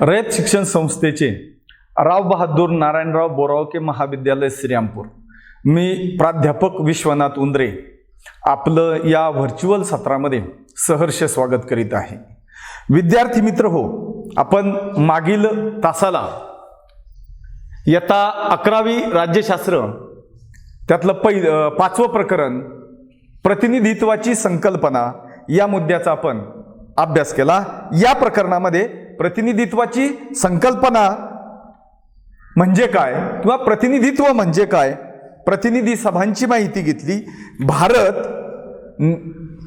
रयत शिक्षण संस्थेचे राव बहादूर नारायणराव बोरावके महाविद्यालय श्रीरामपूर। मी प्राध्यापक विश्वनाथ उंद्रे आपलं या व्हर्च्युअल सत्रामध्ये सहर्ष स्वागत करीत आहे। विद्यार्थी मित्र हो, आपण मागील तासाला इयत्ता 11वी राज्यशास्त्र त्यातलं पाचवं प्रकरण प्रतिनिधित्वाची संकल्पना या मुद्द्याचा आपण अभ्यास केला। या प्रकरणामध्ये प्रतिनिधित्वाची संकल्पना म्हणजे काय किंवा प्रतिनिधित्व म्हणजे काय, प्रतिनिधी सभांची माहिती घेतली, भारत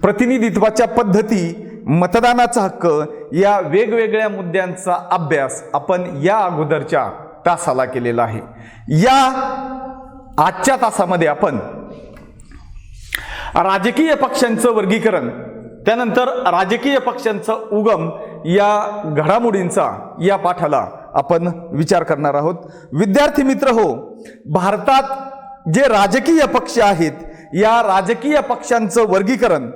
प्रतिनिधित्वाच्या पद्धती, मतदानाचा हक्क या वेगवेगळ्या मुद्द्यांचा अभ्यास आपण या अगोदरच्या तासाला केलेला आहे। या आजच्या तासामध्ये आपण राजकीय पक्षांचं वर्गीकरण, त्यानंतर राजकीय पक्षांचा उगम या घडामोडींचा या पाठाला आपण विचार करणार आहोत। विद्यार्थी मित्र हो, भारतात जे राजकीय पक्ष आहेत या राजकीय पक्षांचं वर्गीकरण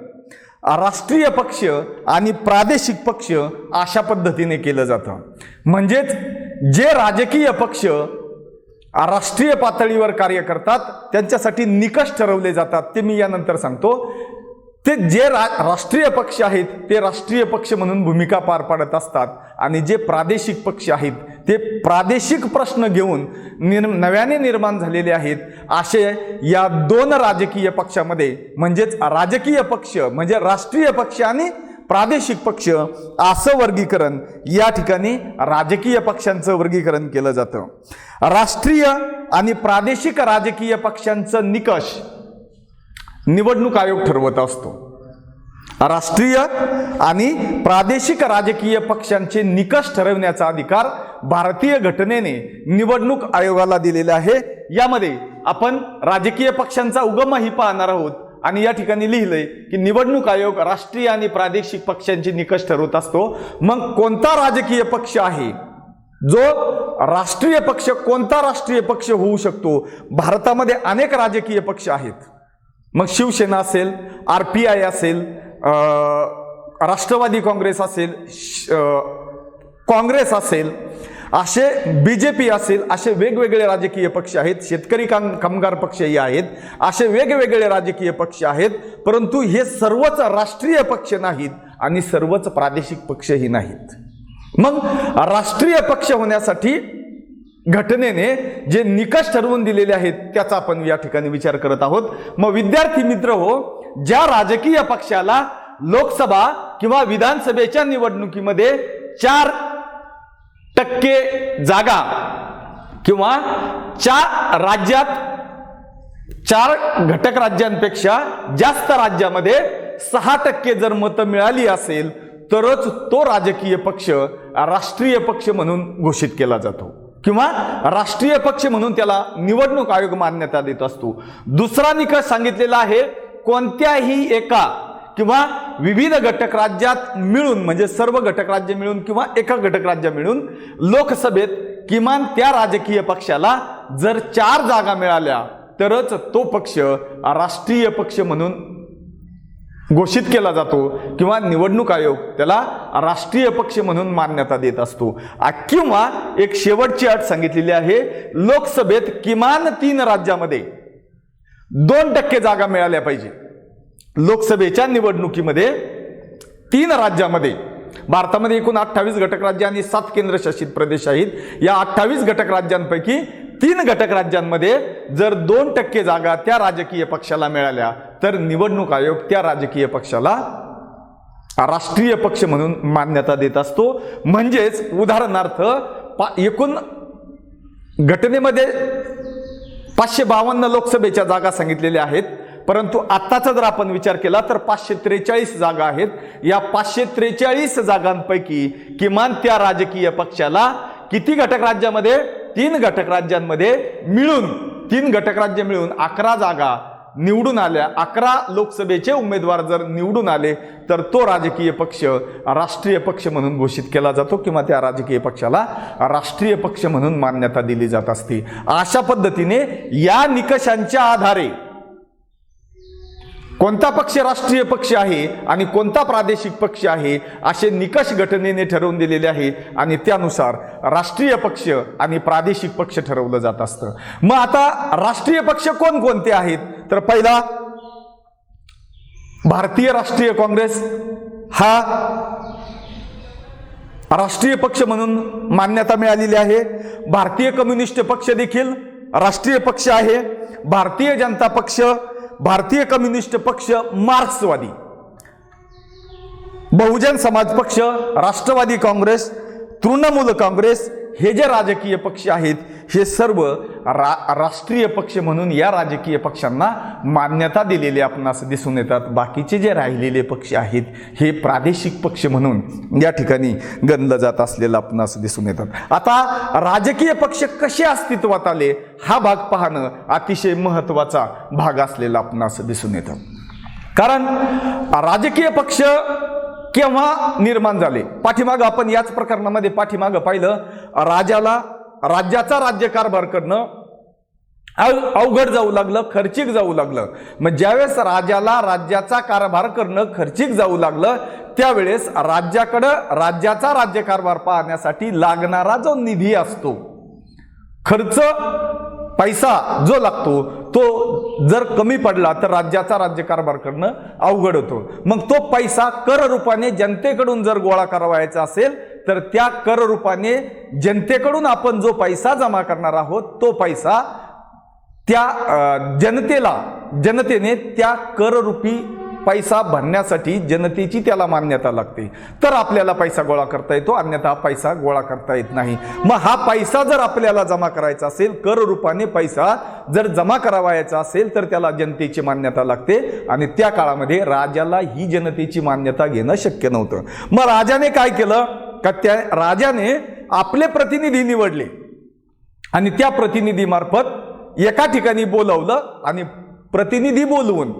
राष्ट्रीय पक्ष आणि प्रादेशिक पक्ष अशा पद्धतीने केलं जातं। म्हणजेच जे राजकीय पक्ष राष्ट्रीय पातळीवर कार्य करतात त्यांच्यासाठी निकष ठरवले जातात, ते मी यानंतर सांगतो। ते जे राष्ट्रीय पक्ष आहेत ते राष्ट्रीय पक्ष म्हणून भूमिका पार पाडत असतात आणि जे प्रादेशिक पक्ष आहेत ते प्रादेशिक प्रश्न घेऊन नव्याने निर्माण झालेले आहेत। असे या दोन राजकीय पक्षामध्ये म्हणजेच राजकीय पक्ष म्हणजे राष्ट्रीय पक्ष आणि प्रादेशिक पक्ष असं वर्गीकरण या ठिकाणी राजकीय पक्षांचं वर्गीकरण केलं जातं। राष्ट्रीय आणि प्रादेशिक राजकीय पक्षांचं निकष निवडणूक आयोग ठरवत असतो। राष्ट्रीय आणि प्रादेशिक राजकीय पक्षांचे निकष ठरवण्याचा अधिकार भारतीय घटनेने निवडणूक आयोगाला दिलेला आहे। यामध्ये आपण राजकीय पक्षांचा उगमही पाहणार आहोत आणि या ठिकाणी लिहिलंय की निवडणूक आयोग राष्ट्रीय आणि प्रादेशिक पक्षांचे निकष ठरवत असतो। मग कोणता राजकीय पक्ष आहे जो राष्ट्रीय पक्ष, कोणता राष्ट्रीय पक्ष होऊ शकतो? भारतामध्ये अनेक राजकीय पक्ष आहेत। मग शिवसेना असेल, RPI असेल, राष्ट्रवादी काँग्रेस असेल, काँग्रेस असेल, असे BJP असेल, असे वेगवेगळे राजकीय पक्ष आहेत। शेतकरी कामगार पक्षही आहेत। असे वेगवेगळे राजकीय पक्ष आहेत, परंतु हे सर्वच राष्ट्रीय पक्ष नाहीत आणि सर्वच प्रादेशिक पक्षही नाहीत। मग राष्ट्रीय पक्ष होण्यासाठी घटनेने जे निकष ठरवून दिलेले आहेत त्याचा आपण या ठिकाणी विचार करत आहोत। मग विद्यार्थी मित्र हो, ज्या राजकीय पक्षाला लोकसभा किंवा विधानसभेच्या निवडणुकीमध्ये 4% जागा किंवा 4 घटक राज्यांपेक्षा जास्त राज्यामध्ये 6% जर मतं मिळाली असेल तरच तो राजकीय पक्ष राष्ट्रीय पक्ष म्हणून घोषित केला जातो किंवा राष्ट्रीय पक्ष म्हणून त्याला निवडणूक आयोग मान्यता देत असतो। दुसरा निकष सांगितलेला आहे, कोणत्याही एका किंवा विविध घटक राज्यात मिळून म्हणजे सर्व घटक राज्य मिळून किंवा एका घटक राज्य मिळून लोकसभेत किमान त्या राजकीय पक्षाला जर 4 जागा मिळाल्या तरच तो पक्ष राष्ट्रीय पक्ष म्हणून घोषित केला जातो किंवा निवडणूक आयोग त्याला राष्ट्रीय पक्ष म्हणून मान्यता देत असतो। किंवा एक शेवटची अट सांगितलेली आहे, लोकसभेत किमान 3 राज्यामध्ये 2% जागा मिळाल्या पाहिजे। लोकसभेच्या निवडणुकीमध्ये 3 राज्यामध्ये, भारतामध्ये एकूण 28 घटक राज्य आणि 7 केंद्रशासित प्रदेश आहेत। या 28 घटक राज्यांपैकी 3 घटक राज्यांमध्ये जर 2% जागा त्या राजकीय पक्षाला मिळाल्या तर निवडणूक आयोग त्या राजकीय पक्षाला राष्ट्रीय पक्ष म्हणून मान्यता देत असतो। म्हणजेच उदाहरणार्थ एकूण घटनेमध्ये 552 लोकसभेच्या जागा सांगितलेल्या आहेत, परंतु आत्ताचा जर आपण विचार केला तर 543 जागा आहेत। या 543 जागांपैकी किमान त्या राजकीय पक्षाला किती घटक राज्यामध्ये, 3 घटक राज्यांमध्ये मिळून 3 घटक राज्य मिळून 11 जागा निवडून आल्या। 11 लोकसभेचे उमेदवार जर निवडून आले तर तो राजकीय पक्ष राष्ट्रीय पक्ष म्हणून घोषित केला जातो किंवा त्या राजकीय पक्षाला राष्ट्रीय पक्ष म्हणून मान्यता दिली जात असते। अशा पद्धतीने या निकषांच्या आधारे कोणता पक्ष राष्ट्रीय पक्ष आहे आणि कोणता प्रादेशिक पक्ष आहे असे निकष घटनेने ठरवून दिलेले आहे आणि त्यानुसार राष्ट्रीय पक्ष आणि प्रादेशिक पक्ष ठरवलं जात असतं. मग आता राष्ट्रीय पक्ष कोणकोणते आहेत? तर पहिला भारतीय राष्ट्रीय काँग्रेस हा राष्ट्रीय पक्ष म्हणून मान्यता मिळालेली आहे. भारतीय कम्युनिस्ट पक्ष देखील राष्ट्रीय पक्ष आहे. भारतीय जनता पक्ष, भारतीय कम्युनिस्ट पक्ष मार्क्सवादी, बहुजन समाज पक्ष, राष्ट्रवादी काँग्रेस, तृणमूल काँग्रेस हे जे राजकीय पक्ष आहेत हे सर्व राष्ट्रीय पक्ष म्हणून या राजकीय पक्षांना मान्यता दिलेली आपणास दिसून येतात. बाकीचे जे राहिलेले पक्ष आहेत हे प्रादेशिक पक्ष म्हणून या ठिकाणी गणलं जात असलेलं आपणास दिसून येतात. आता राजकीय पक्ष कसे अस्तित्वात आले हा भाग पाहणं अतिशय महत्त्वाचा भाग असलेला आपणास दिसून येतं. कारण राजकीय पक्ष केव्हा निर्माण झाले? पाठीमागं आपण याच प्रकरणामध्ये पाठीमागं पाहिलं, राज्याचा राज्यकारभार करणं अवघड जाऊ लागलं, खर्चिक जाऊ लागलं. मग ज्यावेळेस राजाला राज्याचा कारभार करणं खर्चिक जाऊ लागलं त्यावेळेस राज्याकडं राज्याचा राज्यकारभार पाहण्यासाठी लागणारा जो निधी असतो, खर्च पैसा जो लागतो तो जर कमी पडला तर राज्याचा राज्यकारभार करणं अवघड होतो. मग तो पैसा कर रूपाने जनतेकडून जर गोळा करावायचा असेल तर त्या कर रूपाने जनतेकडून आपण जो पैसा जमा करणार आहोत तो पैसा त्या जनतेने त्या कर रूपी पैसा भरण्यासाठी जनतेची त्याला मान्यता लागते तर आपल्याला पैसा गोळा करता येतो, अन्यथा पैसा गोळा करता येत नाही. मग हा पैसा जर आपल्याला जमा करायचा असेल, कर रूपाने पैसा जर जमा करावायचा असेल तर त्याला जनतेची मान्यता लागते आणि त्या काळामध्ये राजाला ही जनतेची मान्यता घेणं शक्य नव्हतं. मग राजाने काय केलं का त्या राजाने आपले प्रतिनिधी निवडले आणि त्या प्रतिनिधीमार्फत एका ठिकाणी बोलवलं आणि प्रतिनिधी बोलवून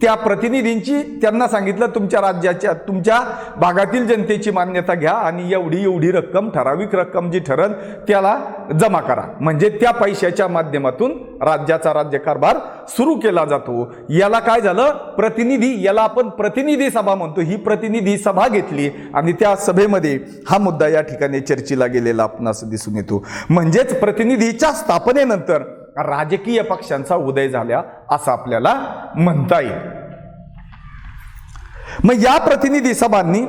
त्या प्रतिनिधींची त्यांना सांगितलं तुमच्या राज्याच्या तुमच्या भागातील जनतेची मान्यता घ्या आणि एवढी रक्कम ठराविक रक्कम जी ठरल त्याला जमा करा. म्हणजे त्या पैशाच्या माध्यमातून राज्याचा राज्यकारभार सुरू केला जातो. याला काय झालं? प्रतिनिधी, याला आपण प्रतिनिधी सभा म्हणतो, ही प्रतिनिधी सभा घेतली आणि त्या सभेमध्ये हा मुद्दा या ठिकाणी चर्चेला गेलेला आपणास दिसून येतो. म्हणजेच प्रतिनिधीच्या स्थापनेनंतर राजकीय पक्षांचा उदय झाला असं आपल्याला म्हणता येईल. मग या प्रतिनिधी सभांनी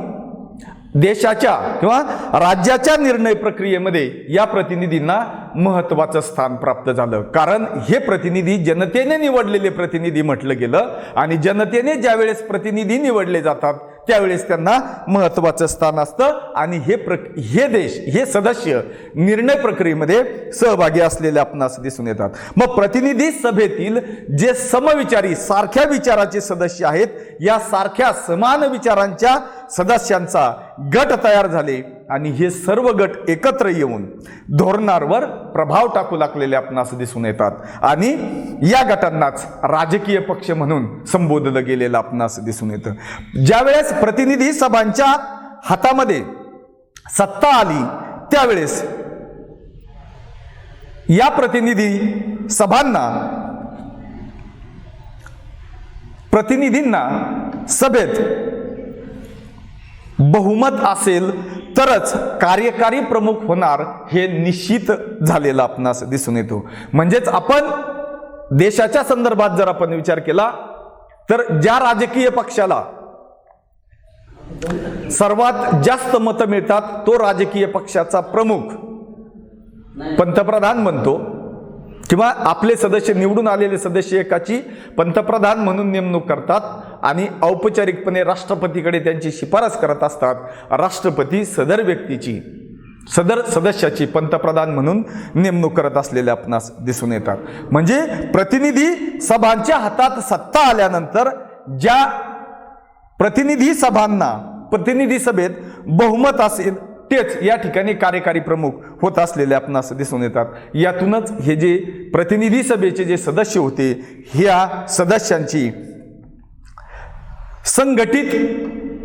देशाच्या किंवा राज्याच्या निर्णय प्रक्रियेमध्ये या प्रतिनिधींना महत्त्वाचं स्थान प्राप्त झालं. कारण हे प्रतिनिधी जनतेने निवडलेले प्रतिनिधी म्हटलं गेलं आणि जनतेने ज्यावेळेस प्रतिनिधी निवडले जातात त्यावेळेस त्यांना महत्त्वाचं स्थान असतं आणि हे सदस्य निर्णय प्रक्रियेमध्ये सहभागी असलेले आपणास दिसून येतात. मग प्रतिनिधी सभेतील जे समविचारी सारख्या विचाराचे सदस्य आहेत, या सारख्या समान विचारांच्या सदस्यांचा गट तयार झाले आणि हे सर्व गट एकत्र येऊन धोरणांवर प्रभाव टाकू लागलेले आपणास दिसून येतात आणि या गटांनाच राजकीय पक्ष म्हणून संबोधलं गेलेलं आपणास दिसून येतं. ज्यावेळेस प्रतिनिधी सभांच्या हातामध्ये सत्ता आली त्यावेळेस या प्रतिनिधी सभांना प्रतिनिधींना सभेत बहुमत असेल तरच कार्यकारी प्रमुख होणार हे निश्चित झालेलं आपणास दिसून येतो. म्हणजेच आपण देशाच्या संदर्भात जर आपण विचार केला तर ज्या राजकीय पक्षाला सर्वात जास्त मतं मिळतात तो राजकीय पक्षाचा प्रमुख पंतप्रधान बनतो किंवा आपले सदस्य निवडून आलेले सदस्य एकाची पंतप्रधान म्हणून नेमणूक करतात आणि औपचारिकपणे राष्ट्रपतीकडे त्यांची शिफारस करत असतात. राष्ट्रपती सदर सदस्याची पंतप्रधान म्हणून नेमणूक करत असलेले आपणास दिसून येतात. म्हणजे प्रतिनिधी सभांच्या हातात सत्ता आल्यानंतर ज्या प्रतिनिधी सभेत बहुमत असेल तेच या ठिकाणी कार्यकारी प्रमुख होत असलेले आपणास दिसून येतात. यातूनच हे जे प्रतिनिधी सभेचे जे सदस्य होते ह्या सदस्यांची संघटित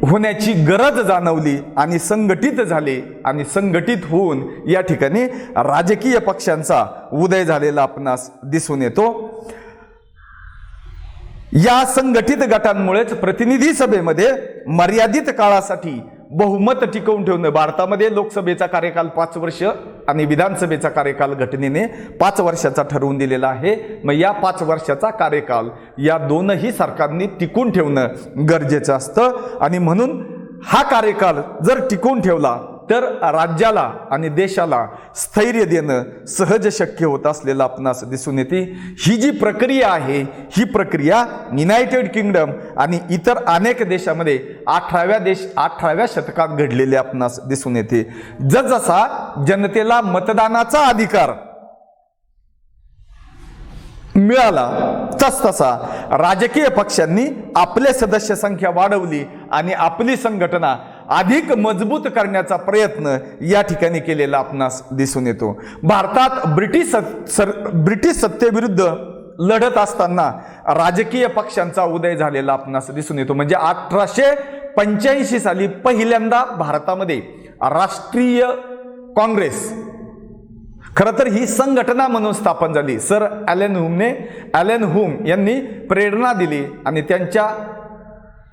होण्याची गरज जाणवली आणि संघटित झाले आणि संघटित होऊन या ठिकाणी राजकीय पक्षांचा उदय झालेला आपणास दिसून येतो. या संघटित गटांमुळेच प्रतिनिधी सभेमध्ये मर्यादित काळासाठी बहुमत टिकवून ठेवणं. भारतामध्ये लोकसभेचा कार्यकाल 5 वर्ष आणि विधानसभेचा कार्यकाल घटनेने 5 वर्षाचा ठरवून दिलेला आहे. मग या 5 वर्षाचा कार्यकाल या दोनही सरकारने टिकून ठेवणं गरजेचं असतं आणि म्हणून हा कार्यकाल जर टिकवून ठेवला तर राज्याला आणि देशाला स्थैर्य देणं सहज शक्य होत असलेलं आपणास दिसून येते. ही जी प्रक्रिया आहे ही प्रक्रिया युनायटेड किंगडम आणि इतर अनेक देशामध्ये 18व्या शतकात घडलेली आपणास दिसून येते. जसजसा जनतेला मतदानाचा अधिकार मिळाला तसतसा राजकीय पक्षांनी आपले सदस्य संख्या वाढवली आणि आपली संघटना अधिक मजबूत करण्याचा प्रयत्न या ठिकाणी केलेला आपणास दिसून येतो. भारतात ब्रिटिश सत्तेविरुद्ध लढत असताना राजकीय पक्षांचा उदय झालेला आपणास दिसून येतो. म्हणजे 1885 साली पहिल्यांदा भारतामध्ये राष्ट्रीय काँग्रेस खरं तर ही संघटना म्हणून स्थापन झाली. सर ॲलन हुम यांनी प्रेरणा दिली आणि त्यांच्या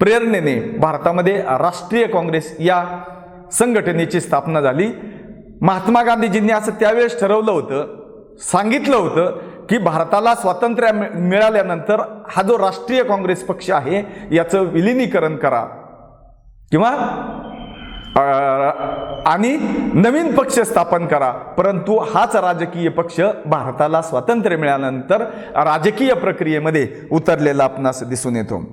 प्रेरणेने भारतामध्ये राष्ट्रीय काँग्रेस या संघटनेची स्थापना झाली. महात्मा गांधीजींनी असं त्यावेळेस ठरवलं होतं, सांगितलं होतं की भारताला स्वातंत्र्य मिळाल्यानंतर हा जो राष्ट्रीय काँग्रेस पक्ष आहे याचं विलिनीकरण करा किंवा आणि नवीन पक्ष स्थापन करा. परंतु हाच राजकीय पक्ष भारताला स्वातंत्र्य मिळाल्यानंतर राजकीय प्रक्रियेमध्ये उतरलेला आपणास दिसून येतो.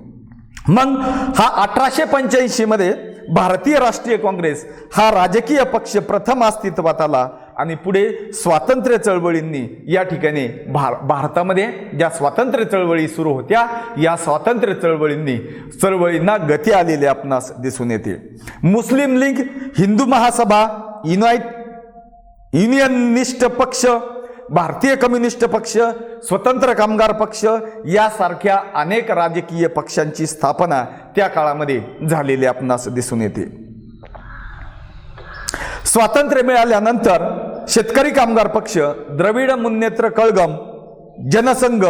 मग हा 1885 मध्ये भारतीय राष्ट्रीय काँग्रेस हा राजकीय पक्ष प्रथम अस्तित्वात आला आणि पुढे स्वातंत्र्य चळवळींनी या ठिकाणी भारतामध्ये ज्या स्वातंत्र्य चळवळी सुरू होत्या या स्वातंत्र्य चळवळींना गती आलेली आपणास दिसून येते. मुस्लिम लीग, हिंदू महासभा, युनियनिस्ट पक्ष, भारतीय कम्युनिस्ट पक्ष, स्वतंत्र कामगार पक्ष यासारख्या अनेक राजकीय पक्षांची स्थापना त्या काळामध्ये झालेली आपणास दिसून येते. स्वातंत्र्य मिळाल्यानंतर शेतकरी कामगार पक्ष, द्रविड मुन्नेत्र कळगम, जनसंघ,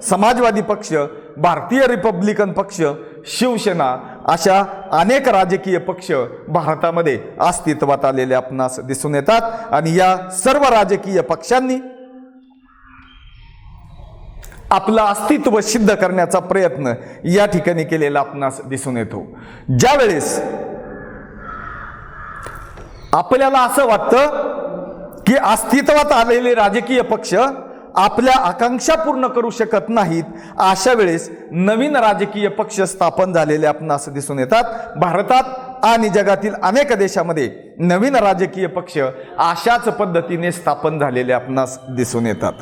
समाजवादी पक्ष, भारतीय रिपब्लिकन पक्ष, शिवसेना अशा अनेक राजकीय पक्ष भारतामध्ये अस्तित्वात आलेले आपणास दिसून येतात आणि या सर्व राजकीय पक्षांनी आपलं अस्तित्व सिद्ध करण्याचा प्रयत्न या ठिकाणी केलेला आपणास दिसून येतो. ज्यावेळेस आपल्याला असं वाटतं की अस्तित्वात आलेले राजकीय पक्ष आपल्या आकांक्षा पूर्ण करू शकत नाहीत, अशा वेळेस नवीन राजकीय पक्ष स्थापन झालेले आपणास दिसून येतात. भारतात आणि जगातील अनेक देशामध्ये नवीन राजकीय पक्ष अशाच पद्धतीने स्थापन झालेले आपणास दिसून येतात.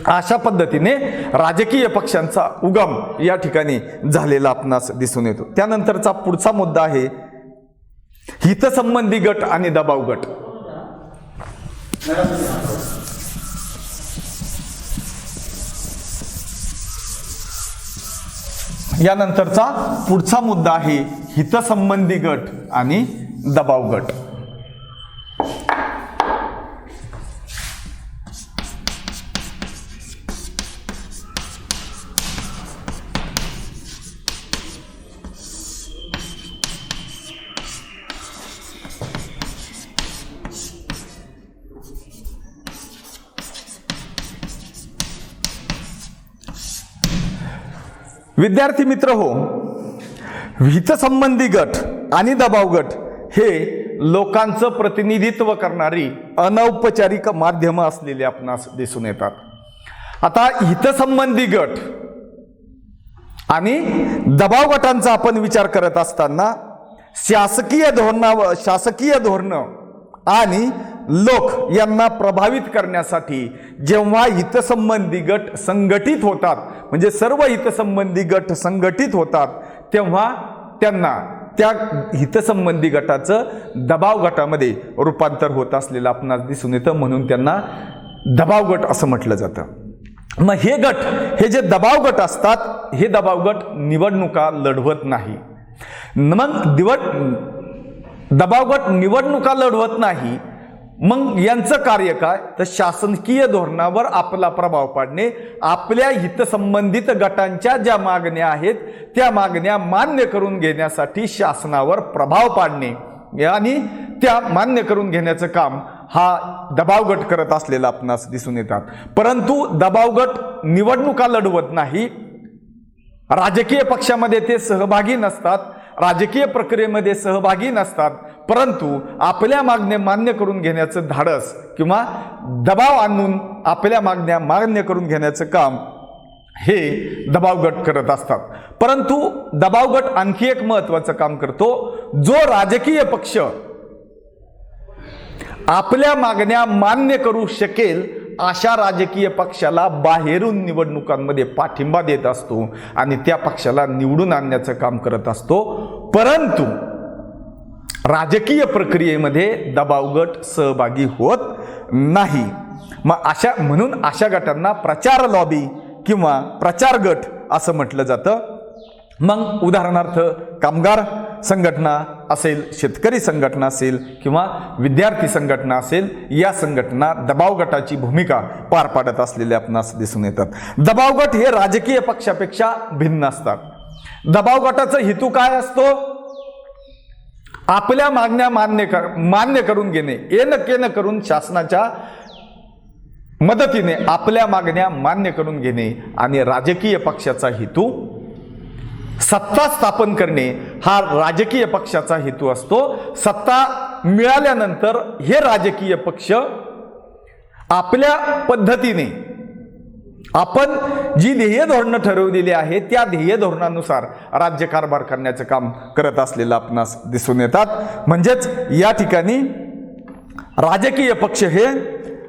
अशा पद्धतीने राजकीय पक्षांचा उगम या ठिकाणी झालेला आपणास दिसून येतो. त्यानंतरचा पुढचा मुद्दा आहे हितसंबंधी गट आणि दबाव गट. यानंतरचा पुढचा मुद्दा आहे हितसंबंधी गट आणि दबाव गट. विद्यार्थी मित्र हो, हितसंबंधी गट आणि दबाव गट हे लोकांचं प्रतिनिधित्व करणारी अनौपचारिक माध्यम असलेले आपणास दिसून येतात. आता हितसंबंधी गट आणि दबाव गटांचा आपण विचार करत असताना शासकीय धोरण आणि लोक यांना प्रभावित करण्यासाठी जेव्हा हितसंबंधी गट संघटित होतात, म्हणजे सर्व हितसंबंधी गट संघटित होतात, तेव्हा त्यांना त्या हितसंबंधी गटाचं दबाव गटामध्ये रूपांतर होत असलेलं आपणास दिसून येतं. म्हणून त्यांना दबाव गट असं म्हटलं जातं. मग हे जे दबाव गट असतात हे दबाव गट निवडणुका लढवत नाही. मग दबाव गट निवडणुका लढवत नाही, मग यांचं कार्य काय, तर शासकीय धोरणावर आपला प्रभाव पाडणे, आपल्या हितसंबंधित गटांच्या ज्या मागण्या आहेत त्या मागण्या मान्य करून घेण्यासाठी शासनावर प्रभाव पाडणे आणि त्या मान्य करून घेण्याचं काम हा दबाव गट करत असलेला आपणास दिसून येतात. परंतु दबाव गट निवडणुका लढवत नाही, राजकीय पक्षामध्ये ते सहभागी नसतात, राजकीय प्रक्रियेमध्ये सहभागी नसतात, परंतु आपल्या मागण्या मान्य करून घेण्याचं धाडस किंवा दबाव आणून आपल्या मागण्या मान्य करून घेण्याचं काम हे दबाव गट करत असतात. परंतु दबाव गट आणखी एक महत्त्वाचं काम करतो, जो राजकीय पक्ष आपल्या मागण्या मान्य करू शकेल अशा राजकीय पक्षाला बाहेरून निवडणुकांमध्ये पाठिंबा देत असतो आणि त्या पक्षाला निवडून आणण्याचं काम करत असतो. परंतु राजकीय प्रक्रियेमध्ये दबाव गट सहभागी होत नाही. मग म्हणून अशा गटांना प्रचार लॉबी किंवा प्रचार गट असं म्हटलं जातं. मग उदाहरणार्थ कामगार संघटना असेल, शेतकरी संघटना असेल किंवा विद्यार्थी संघटना असेल, या संघटना दबाव गटाची भूमिका पार पाडत असलेले आपणास दिसून येतात. दबाव गट हे राजकीय पक्षापेक्षा भिन्न असतात. दबाव गटाचा हेतू काय असतो, आपल्या मागण्या मान्य करून घेणे, येणं करून शासनाच्या मदतीने आपल्या मागण्या मान्य करून घेणे. आणि राजकीय पक्षाचा हेतू सत्ता स्थापन करणे हा राजकीय पक्षाचा हेतू असतो. सत्ता मिळाल्यानंतर हे राजकीय पक्ष आपल्या पद्धतीने आपण जी ध्येय धोरणं ठरवलेली आहे त्या ध्येय धोरणानुसार राज्यकारभार करण्याचं काम करत असलेलं आपणास दिसून येतात. म्हणजेच या ठिकाणी राजकीय पक्ष हे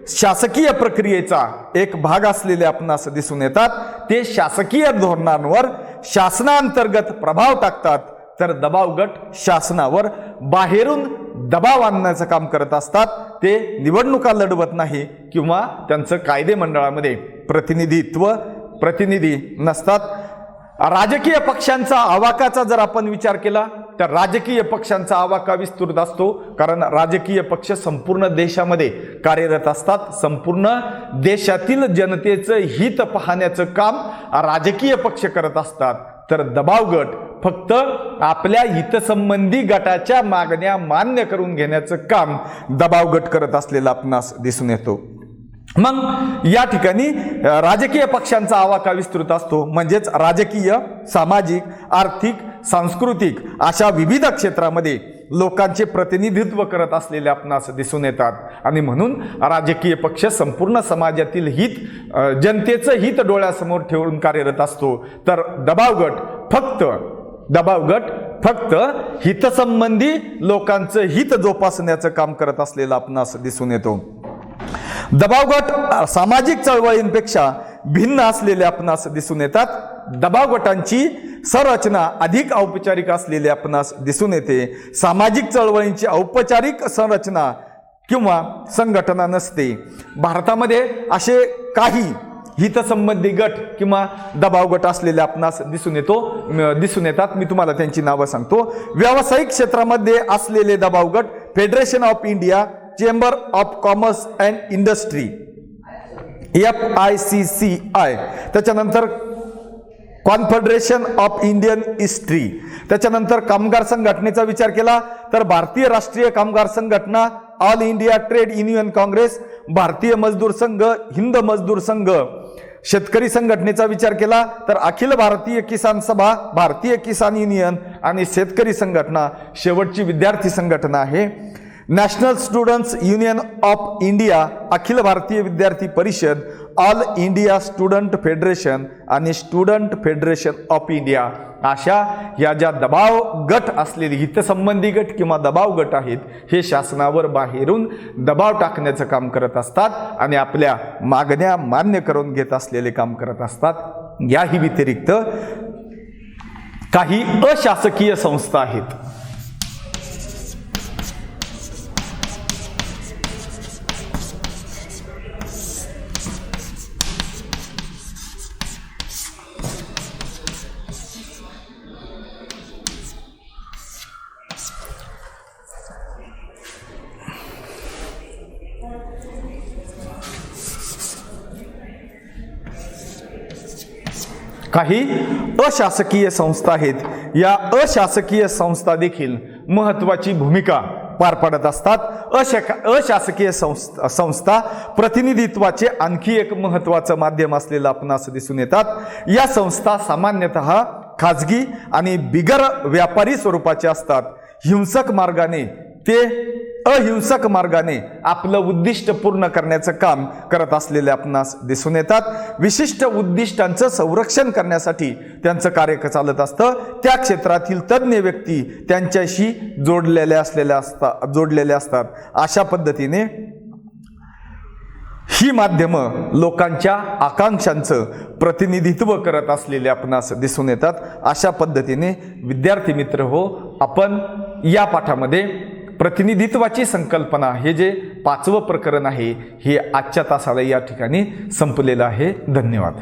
शासकीय प्रक्रियेचा एक भाग असलेले आपणास दिसून येतात. ते शासकीय धोरणांवर शासनांतर्गत प्रभाव टाकतात, तर दबाव गट शासनावर बाहेरून दबाव आणण्याचं काम करत असतात. ते निवडणुका लढवत नाही किंवा त्यांचं कायदे मंडळामध्ये प्रतिनिधी नसतात. राजकीय पक्षांचा आवाकाचा जर आपण विचार केला तर राजकीय पक्षांचा आवाका विस्तृत असतो, कारण राजकीय पक्ष संपूर्ण देशामध्ये कार्यरत असतात. संपूर्ण देशातील जनतेचं हित पाहण्याचं काम राजकीय पक्ष करत असतात, तर दबाव गट फक्त आपल्या हितसंबंधी गटाच्या मागण्या मान्य करून घेण्याचं काम दबाव गट करत असलेला आपणास दिसून येतो. मग या ठिकाणी राजकीय पक्षांचा आवाका विस्तृत असतो, म्हणजेच राजकीय, सामाजिक, आर्थिक, सांस्कृतिक अशा विविध क्षेत्रामध्ये लोकांचे प्रतिनिधित्व करत असलेले आपणास दिसून येतात. आणि म्हणून राजकीय पक्ष संपूर्ण समाजातील हित, जनतेचं हित डोळ्यासमोर ठेवून कार्यरत असतो, तर दबाव गट फक्त हितसंबंधी लोकांचं हित जोपासण्याचं काम करत असलेलं आपणास दिसून येतो. दबाव गट सामाजिक चळवळींपेक्षा भिन्न असलेले आपणास दिसून येतात. दबाव गटांची संरचना अधिक औपचारिक असलेली आपणास दिसून येते. सामाजिक चळवळींची औपचारिक संरचना किंवा संघटना नसते. भारतामध्ये असे काही हितसंबंधी गट किंवा दबाव गट असलेले आपणास दिसून येतात. मी तुम्हाला त्यांची नावं सांगतो. व्यावसायिक क्षेत्रामध्ये असलेले दबाव गट federation of India, chamber of commerce and industry FICCI, त्याच्यानंतर कॉन्फेडरेशन ऑफ इंडियन हिस्ट्री, त्याच्यानंतर कामगार संघटनेचा विचार केला तर भारतीय राष्ट्रीय कामगार संघटना, all India trade union Congress, भारतीय मजदूर संघ, हिंद मजदूर संघ. शेतकरी संघटनेचा विचार केला तर अखिल भारतीय किसान सभा, भारतीय किसान युनियन आणि शेतकरी संघटना. शेवटची विद्यार्थी संघटना आहे national students union of India, Akhil Bharatiya Vidyarthi Parishad, all India student federation आणि स्टुडंट फेडरेशन ऑफ इंडिया. अशा या ज्या दबाव गट असलेले हितसंबंधी गट किंवा दबाव गट आहेत, हे शासनावर बाहेरून दबाव टाकण्याचं काम करत असतात आणि आपल्या मागण्या मान्य करून घेत असलेले काम करत असतात. याही व्यतिरिक्त काही अशासकीय संस्था आहेत. काही अशासकीय संस्था आहेत, या अशासकीय संस्था देखील महत्त्वाची भूमिका पार पाडत असतात। अशासकीय संस्था प्रतिनिधित्वाचे आणखी एक महत्त्वाचं माध्यम असलेलं आपणास दिसून येतात। या संस्था सामान्यतः खाजगी आणि बिगर व्यापारी स्वरूपाचे असतात। हिंसक मार्गाने ते अहिंसक मार्गाने आपलं उद्दिष्ट पूर्ण करण्याचं काम करत असलेले आपणास दिसून येतात। विशिष्ट उद्दिष्टांचं संरक्षण करण्यासाठी त्यांचं कार्य चालत असतं। त्या क्षेत्रातील तज्ञ व्यक्ती त्यांच्याशी जोडलेले असतात। अशा पद्धतीने ही माध्यमं लोकांच्या आकांक्षांचं प्रतिनिधित्व करत असलेले आपणास दिसून येतात। अशा पद्धतीने विद्यार्थी मित्र हो, आपण या पाठामध्ये प्रतिनिधित्वाची संकल्पना हे जे 5वं प्रकरण आहे हे आजच्या तासाला या ठिकाणी संपलेलं आहे। धन्यवाद।